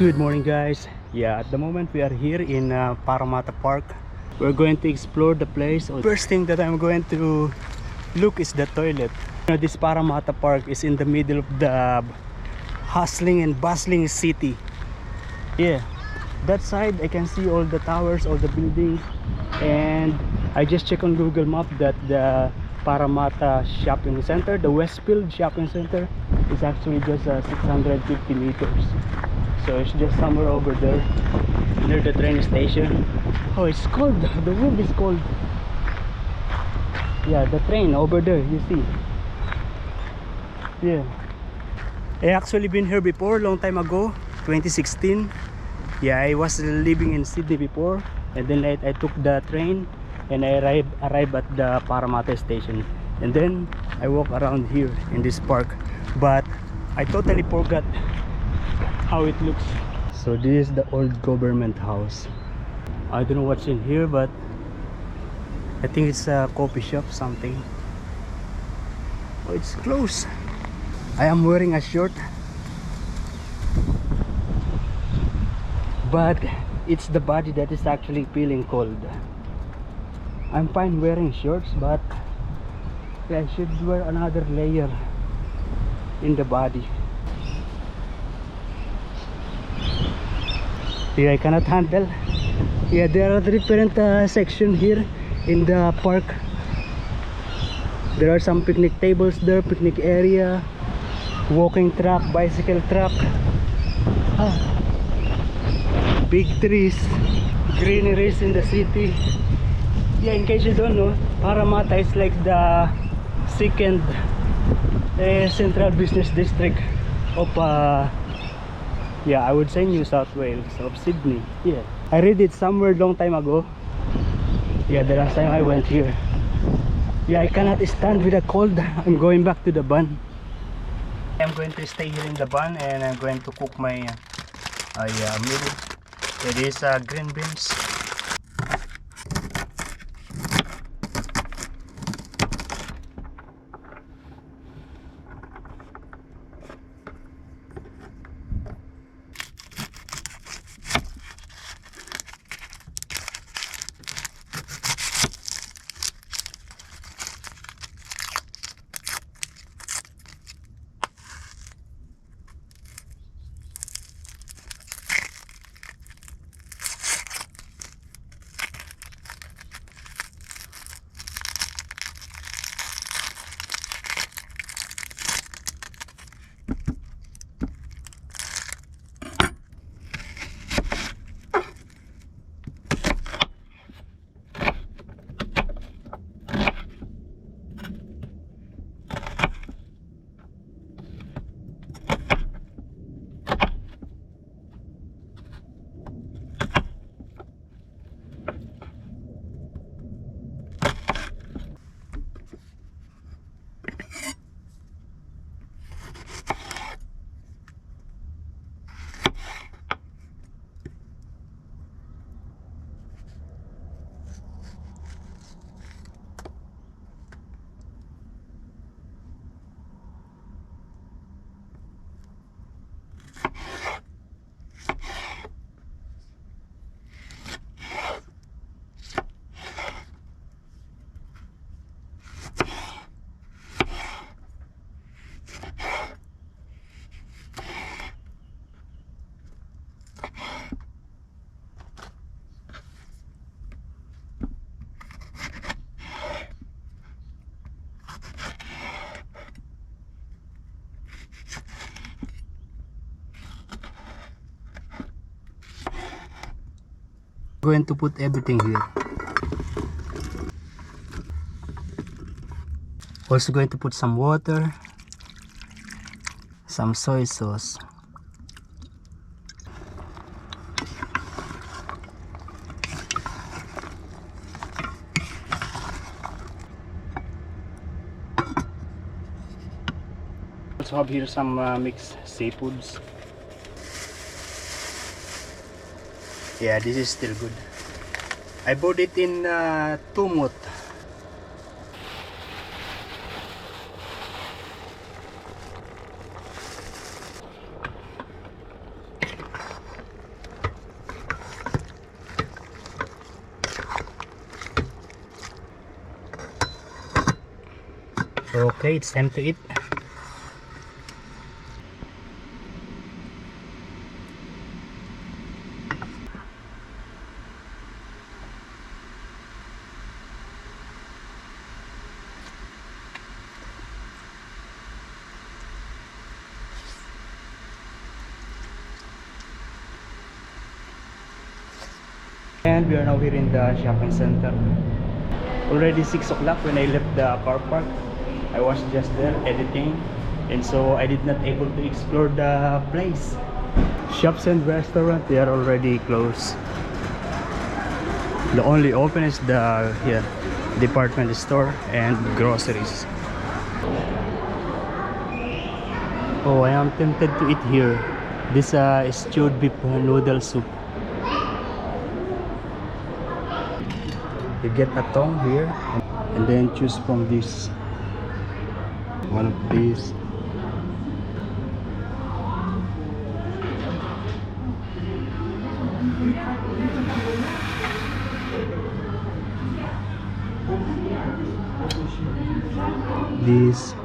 Good morning, guys. Yeah, at the moment we are here in Parramatta Park. We're going to explore the place. First thing that I'm going to look is the toilet. This Parramatta Park is in the middle of the hustling and bustling city. Yeah, that side I can see all the towers, all the buildings, and I just checked on Google Map that the Parramatta shopping center, the Westfield shopping center, is actually just 650 meters. So it's just somewhere over there near the train station. Oh, it's cold. The wind is cold. Yeah, the train over there, you see. Yeah, I actually been here before, long time ago, 2016. Yeah, I was living in Sydney before, and then I took the train and I arrived at the Parramatta station, and then I walk around here in this park, but I totally forgot how it looks. So this is the old government house. I don't know what's in here, but I think it's a coffee shop, something. Oh, it's closed. I am wearing a shirt, but it's the body that is actually feeling cold. I'm fine wearing shorts, but I should wear another layer in the body. Yeah, I cannot handle. Yeah, there are different sections here in the park. There are some picnic tables there, picnic area, walking track, bicycle track. Big trees, greeneries in the city. Yeah, in case you don't know, Parramatta is like the second central business district of yeah, I would say New South Wales, of Sydney. Yeah, I read it somewhere long time ago. Yeah, the last time I went here. Yeah, I cannot stand with the cold. I'm going back to the van. I'm going to stay here in the van, and I'm going to cook my meal. It is green beans. Going to put everything here. Also going to put some water, some soy sauce. Also have here some mixed seafoods. Yeah, this is still good. I bought it in Tumut. Okay, it's time to eat. And we are now here in the shopping center. Already 6 o'clock when I left the car park. I was just there editing, and so I did not able to explore the place. Shops and restaurant, they are already closed. The only open is the department store and groceries. Oh, I am tempted to eat here. This stewed beef noodle soup. You get a tongue here and then choose from this one of these. This.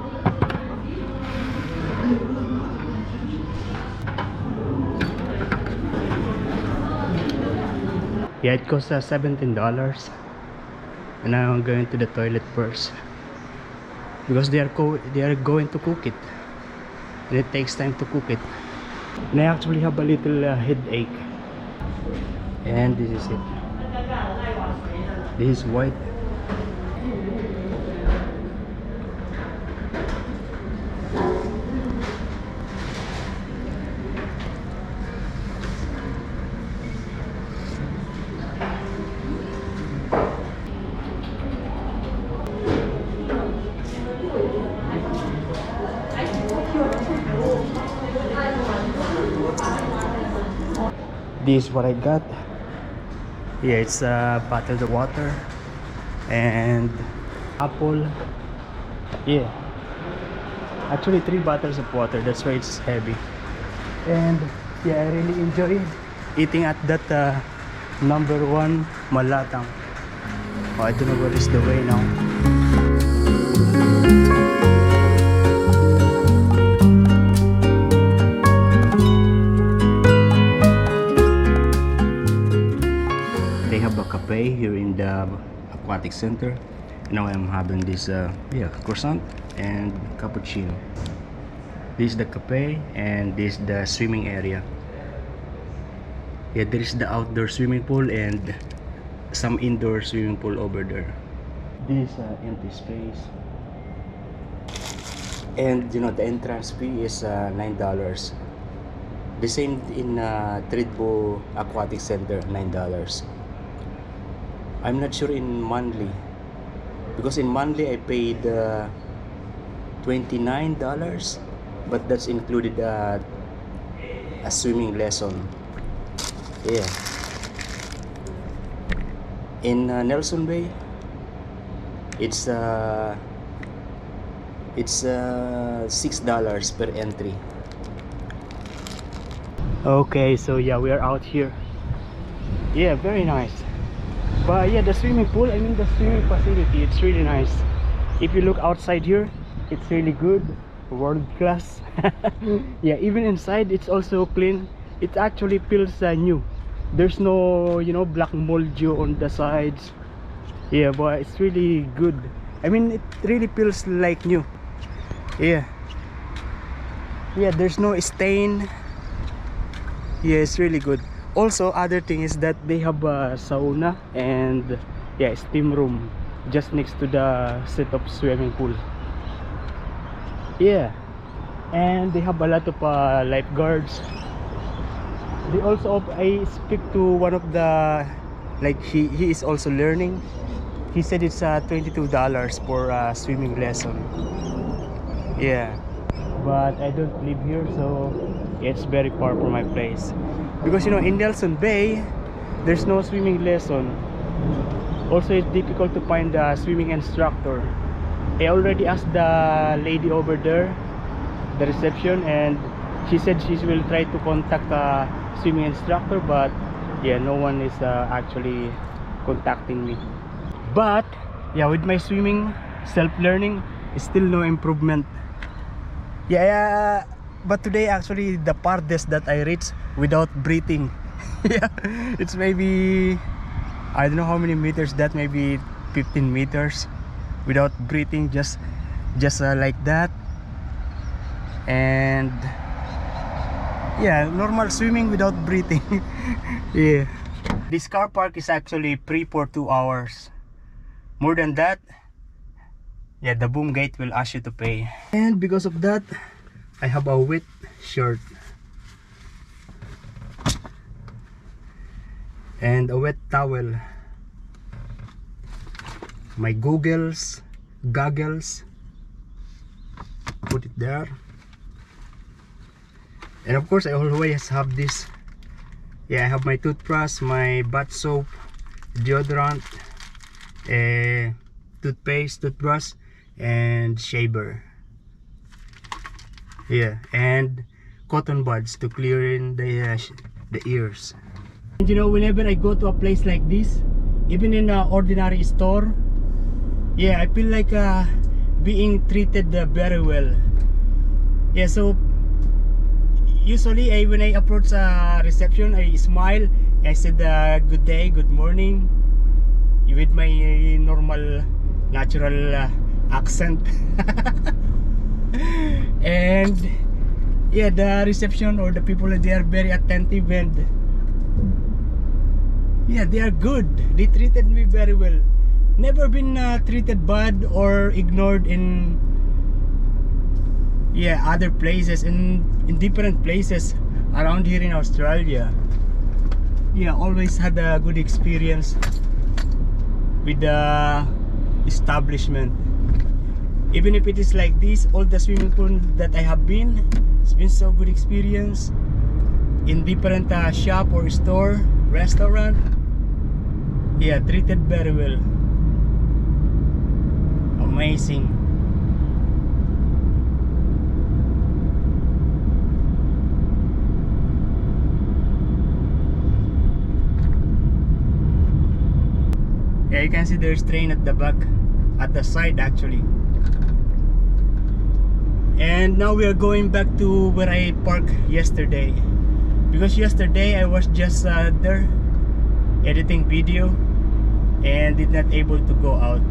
Yeah, it costs $17. And now I'm going to the toilet first because they are going to cook it, and it takes time to cook it. And I actually have a little headache. And this is it. This is white. This is what I got. Yeah, it's bottled water and apple. Yeah, actually 3 bottles of water. That's why it's heavy. And yeah, I really enjoyed eating at that number 1 Malatang. Oh, I don't know what is the way now. They have a cafe here in the Aquatic Center. Now I'm having this croissant and cappuccino. This is the cafe and this is the swimming area. Yeah, there is the outdoor swimming pool and some indoor swimming pool over there. This empty space. And you know, the entrance fee is $9. The same in Tridbo Aquatic Center, $9. I'm not sure in monthly, because in monthly I paid $29, but that's included a swimming lesson. Yeah. In Nelson Bay, it's $6 per entry. Okay, so yeah, we are out here. Yeah, very nice. But yeah, the swimming pool, I mean the swimming facility, it's really nice. If you look outside here, it's really good, world class. Yeah, even inside it's also clean. It actually feels new. There's no, you know, black mildew on the sides. Yeah, but it's really good. I mean, it really feels like new. Yeah, there's no stain. Yeah, it's really good. Also, other thing is that they have a sauna and yeah, steam room just next to the set of swimming pool. Yeah, and they have a lot of lifeguards. They also, I speak to one of the, like he is also learning. He said it's $22 for a swimming lesson. Yeah, but I don't live here, so it's very far from my place. Because you know, in Nelson Bay, there's no swimming lesson. Also, it's difficult to find a swimming instructor. I already asked the lady over there, the reception, and she said she will try to contact a swimming instructor, but yeah, no one is actually contacting me. But yeah, with my swimming self-learning, Still no improvement. Yeah, but today actually the farthest that I reached without breathing. Yeah, it's maybe, I don't know how many meters that, maybe 15 meters without breathing, just like that. And yeah, normal swimming without breathing. Yeah, this car park is actually free for 2 hours. More than that, yeah, the boom gate will ask you to pay. And because of that, I have a wet shirt and a wet towel, my goggles, put it there. And of course I always have this. Yeah, I have my toothbrush, my bath soap, deodorant, toothpaste, toothbrush, and shaver. Yeah, and cotton buds to clear in the ears. And you know, whenever I go to a place like this, even in an ordinary store, yeah, I feel like being treated very well. Yeah, so usually when I approach a reception, I smile. I said good day, good morning, with my normal natural accent. And yeah, the reception or the people, they are very attentive, and yeah, they are good. They treated me very well. Never been treated bad or ignored in other places, in different places around here in Australia. Yeah, always had a good experience with the establishment. Even if it is like this, all the swimming pool that I have been, it's been so good experience in different shop or store, restaurant. Yeah, treated very well. Amazing. Yeah, you can see there's train at the back, at the side actually. And now we are going back to where I parked yesterday, because yesterday I was just there editing video and did not able to go out.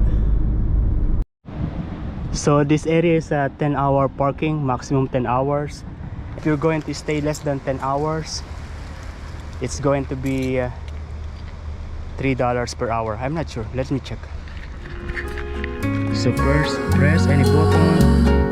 So this area is a 10-hour parking, maximum 10 hours. If you're going to stay less than 10 hours, it's going to be $3 per hour. I'm not sure, let me check. So first, press any button.